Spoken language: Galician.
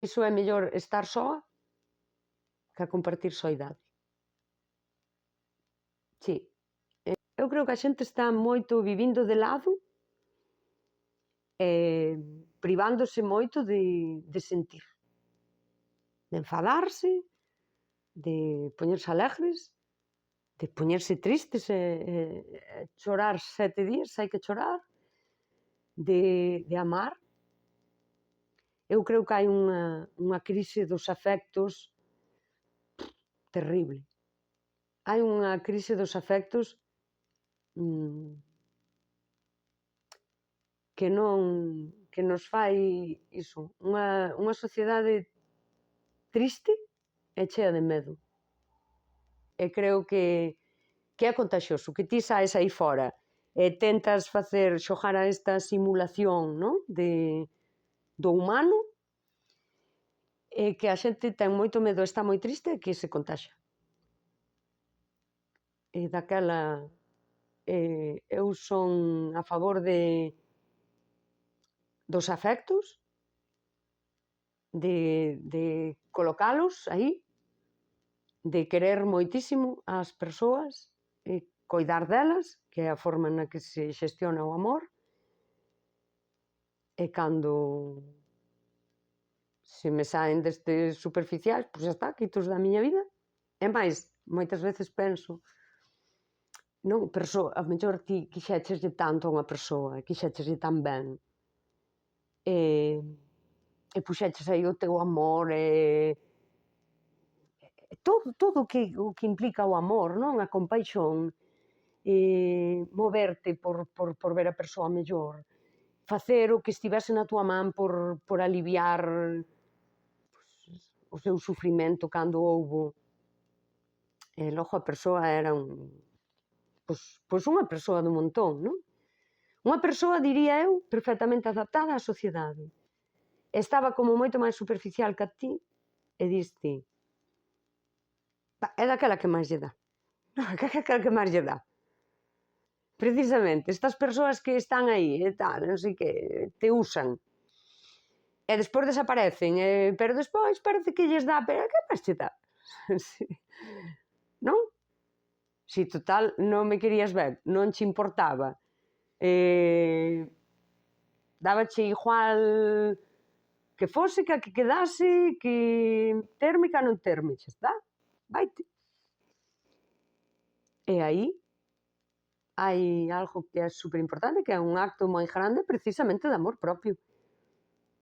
iso é mellor estar soa que a compartir soidade. Sí. Eu creo que a xente está moito vivindo de lado e privándose moito de sentir, de enfadarse, de poñerse alegres, de poñerse tristes e chorar 7 días, hai que chorar, de amar. Eu creo que hai unha crise dos afectos terrible. Hai unha crise dos afectos que nos fai iso, unha sociedade triste e chea de medo. E creo que é contagioso, que ti saes aí fora e tentas xogar a esta simulación, non? Do humano, e que a xente ten moito medo, está moi triste e que se contaxa. E daquela eu son a favor dos afectos, de colocalos aí, de querer moitísimo as persoas e coidar delas, que é a forma na que se xestiona o amor, e cando se me saen destes superficiais, pois xa está, quitos da miña vida. E máis, moitas veces penso, non, a mellor ti quixécheslle tanto a unha persoa, quixécheslle tan ben, e puxeches aí o teu amor, e todo o que implica o amor, non? A compaixón, moverte por ver a persoa mellor, facer o que estivese na túa man por aliviar o seu sufrimento cando houbo. E logo a persoa era pois unha persoa do montón, non? Unha persoa, diría eu, perfectamente adaptada á sociedade. Estaba como moito máis superficial que a ti e diste, é daquela que máis lle dá. Daquela que máis lle dá. Precisamente, estas persoas que están aí e tal, non sei que, te usan. E despois desaparecen, pero despois parece que lles dá, pero que máis che dá? Non? Si total non me querías ver, non che importaba, dábache igual que fose, que a que quedase, que terme, que a non terme, xa está, vaite. E aí hai algo que é superimportante, que é un acto moi grande precisamente de amor propio.